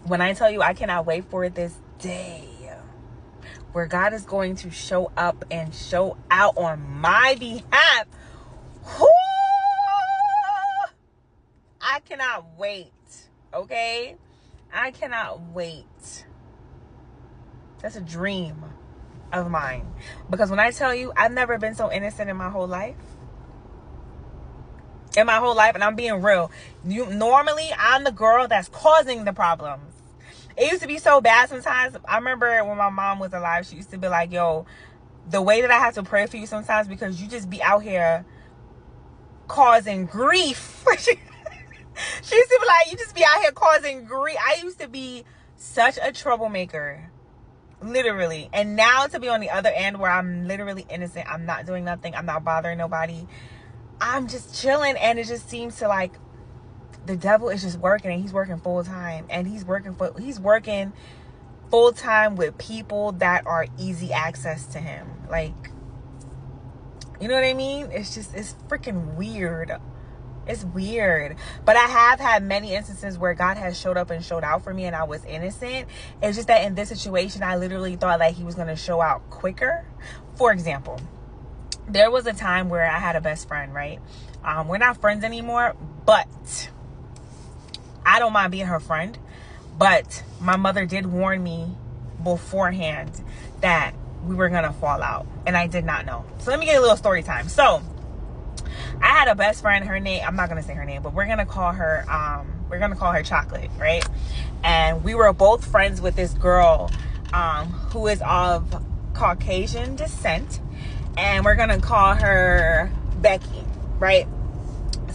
when I tell you I cannot wait for this day where God is going to show up and show out on my behalf. Whoo! I cannot wait. Okay? I cannot wait. That's a dream of mine. Because when I tell you, I've never been so innocent in my whole life. And I'm being real. Normally, I'm the girl that's causing the problems. It used to be so bad sometimes. I remember when my mom was alive, she used to be like, yo, the way that I have to pray for you sometimes because you just be out here causing grief. She used to be like, you just be out here causing grief. I used to be such a troublemaker. Literally. And now to be on the other end where I'm literally innocent. I'm not doing nothing. I'm not bothering nobody. I'm just chilling. And it just seems to like the devil is just working, and he's working full time. And he's working full time with people that are easy access to him. Like, you know what I mean? It's freaking weird. It's weird. But I have had many instances where God has showed up and showed out for me and I was innocent. It's just that in this situation, I literally thought like he was going to show out quicker. For example, there was a time where I had a best friend, right? We're not friends anymore, but I don't mind being her friend. But my mother did warn me beforehand that we were going to fall out. And I did not know. So let me get a little story time. So I had a best friend, her name, I'm not going to say her name, but we're going to call her Chocolate, right? And we were both friends with this girl who is of Caucasian descent. And we're going to call her Becky, right?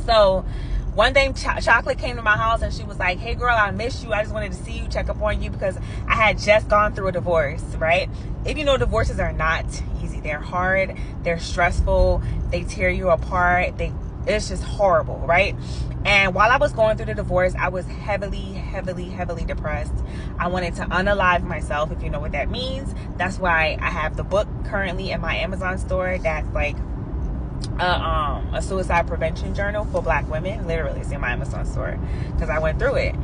So one day Chocolate came to my house and she was like, hey girl, I miss you. I just wanted to see you, check up on you because I had just gone through a divorce, right? If you know, divorces are not easy. They're hard. They're stressful. They tear you apart. It's just horrible, right? And while I was going through the divorce, I was heavily depressed. I wanted to unalive myself, if you know what that means. That's why I have the book currently in my Amazon store that's like a suicide prevention journal for Black women. Literally, it's in my Amazon store because I went through it.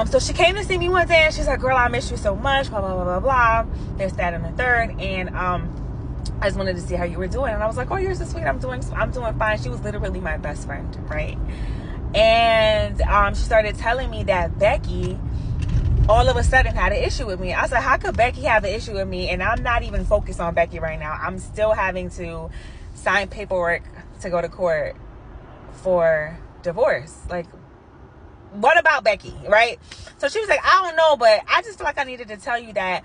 So she came to see me one day and she's like, girl, I miss you so much, blah, blah, blah, blah, blah. There's that and the third. And I just wanted to see how you were doing. And I was like, oh, you're so sweet. I'm doing fine. She was literally my best friend, right? And she started telling me that Becky all of a sudden had an issue with me. I said, how could Becky have an issue with me? And I'm not even focused on Becky right now. I'm still having to sign paperwork to go to court for divorce. Like, what about Becky, right? So she was like, I don't know, but I just feel like I needed to tell you that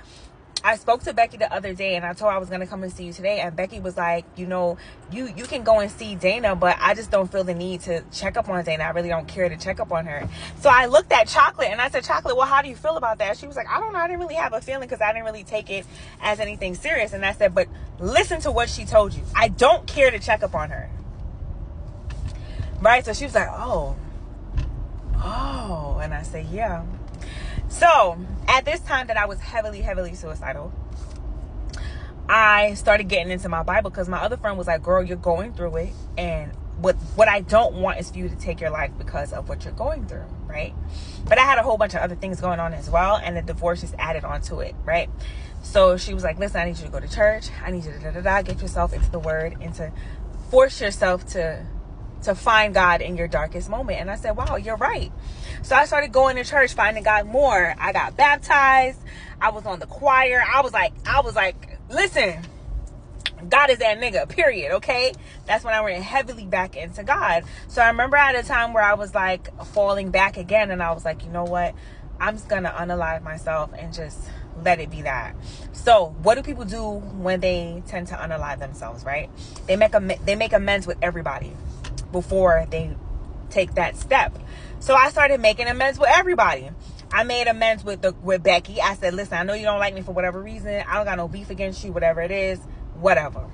I spoke to Becky the other day and I told her I was going to come and see you today. And Becky was like, you know, you can go and see Dana, but I just don't feel the need to check up on Dana. I really don't care to check up on her. So I looked at Chocolate and I said, Chocolate, well, how do you feel about that? She was like, I don't know. I didn't really have a feeling because I didn't really take it as anything serious. And I said, but listen to what she told you. I don't care to check up on her. Right? So she was like, oh. And I said, yeah. So at this time that I was heavily suicidal, I started getting into my Bible because my other friend was like, girl, you're going through it. And what I don't want is for you to take your life because of what you're going through, right? But I had a whole bunch of other things going on as well. And the divorce just added on to it, right? So she was like, listen, I need you to go to church. I need you to get yourself into the word and to force yourself to find God in your darkest moment. And I said, wow, you're right. So I started going to church, finding God more. I got baptized. I was on the choir. I was like, listen, God is that nigga, period. Okay. That's when I went heavily back into God. So I remember at a time where I was like falling back again. And I was like, you know what? I'm just going to unalive myself and just let it be that. So what do people do when they tend to unalive themselves, right? They make amends with everybody before they take that step. So I started making amends with everybody. I made amends with Becky. I said, listen, I know you don't like me for whatever reason. I don't got no beef against you, whatever it is, whatever.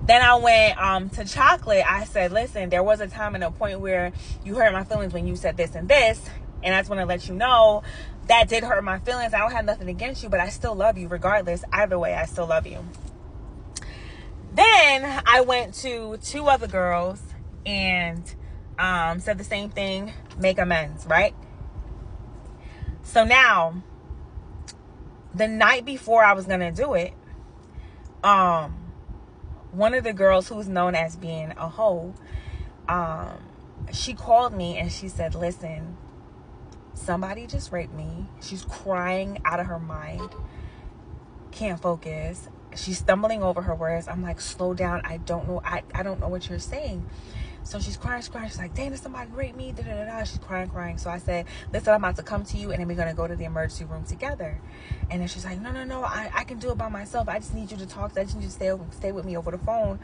Then I went to Chocolate. I said, listen, there was a time and a point where you hurt my feelings when you said this and this. And I just want to let you know that did hurt my feelings. I don't have nothing against you, but I still love you regardless. Either way, I still love you. Then I went to two other girls and said the same thing, make amends, right? So now, the night before I was gonna do it, one of the girls who's known as being a hoe, she called me and she said, listen, somebody just raped me. She's crying out of her mind, can't focus, she's stumbling over her words. I'm like, slow down, I don't know what you're saying. So she's crying. She's like, Dana, somebody raped me. She's crying. So I said, listen, I'm about to come to you, and then we're going to go to the emergency room together. And then she's like, no, I can do it by myself. I just need you to talk. I just need you to stay with me over the phone.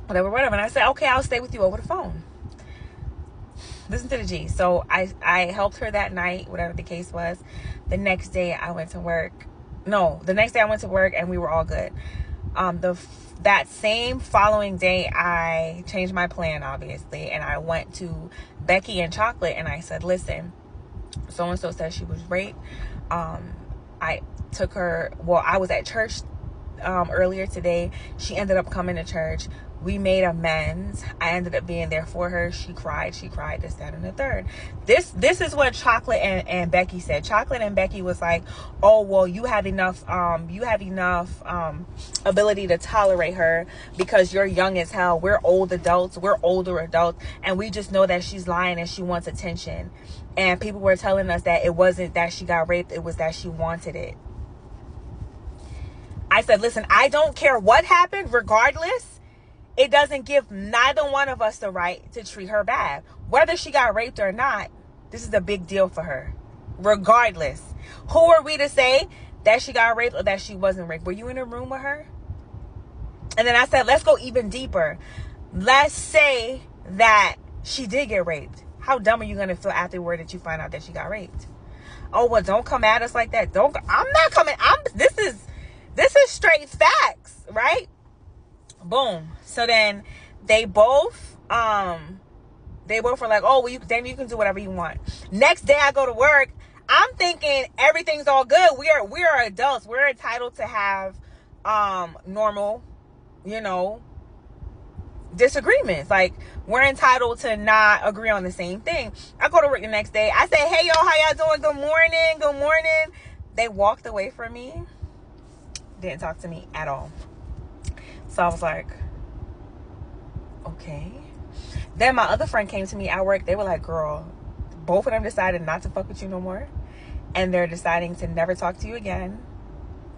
Whatever. And I said, okay, I'll stay with you over the phone. Listen to the G. So I helped her that night, whatever the case was. The next day I went to work. And we were all good. That same following day, I changed my plan, obviously, and I went to Becky and Chocolate, and I said, listen, so-and-so said she was raped. I took her, I was at church earlier today. She ended up coming to church. We made amends. I ended up being there for her. She cried, this, that, and the third. This is what Chocolate and Becky said. Chocolate and Becky was like, oh, well, you have enough ability to tolerate her because you're young as hell. We're older adults, and we just know that she's lying and she wants attention. And people were telling us that it wasn't that she got raped, it was that she wanted it. I said, listen, I don't care what happened, regardless. It doesn't give neither one of us the right to treat her bad. Whether she got raped or not, this is a big deal for her. Regardless. Who are we to say that she got raped or that she wasn't raped? Were you in a room with her? And then I said, let's go even deeper. Let's say that she did get raped. How dumb are you going to feel afterward that you find out that she got raped? Oh, well, don't come at us like that. I'm not coming. This is straight facts, right? Boom. So then they both were like, oh, well, then you can do whatever you want. Next day I go to work. I'm thinking everything's all good. We are adults. We're entitled to have normal, disagreements. Like, we're entitled to not agree on the same thing. I go to work the next day. I say, hey, yo, how y'all doing? Good morning. They walked away from me. Didn't talk to me at all. So I was like, okay. Then my other friend came to me at work. They were like, girl, both of them decided not to fuck with you no more. And they're deciding to never talk to you again.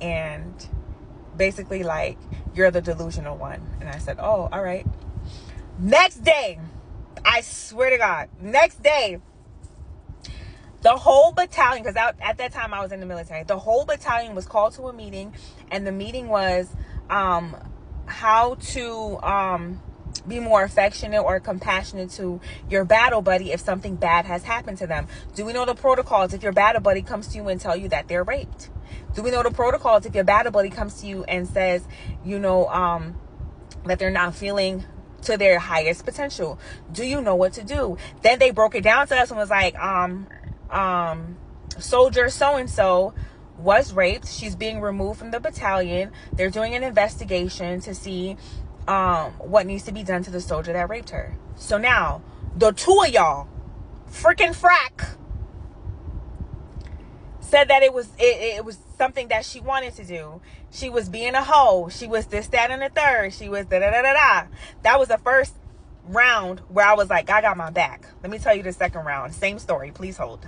And basically, like, you're the delusional one. And I said, oh, all right. Next day, I swear to God, the whole battalion, because at that time I was in the military, the whole battalion was called to a meeting. And the meeting was how to be more affectionate or compassionate to your battle buddy if something bad has happened to them. Do we know the protocols if your battle buddy comes to you and tell you that they're raped? Do we know the protocols if your battle buddy comes to you and says, that they're not feeling to their highest potential? Do you know what to do? Then they broke it down to us and was like, soldier so-and-so was raped. She's being removed from the battalion. They're doing an investigation to see what needs to be done to the soldier that raped her. So now, the two of y'all, freaking frack, said that it was something that she wanted to do. She was being a hoe. She was this, that, and the third. She was da-da-da-da-da. That was the first round where I was like, I got my back. Let me tell you the second round. Same story. Please hold.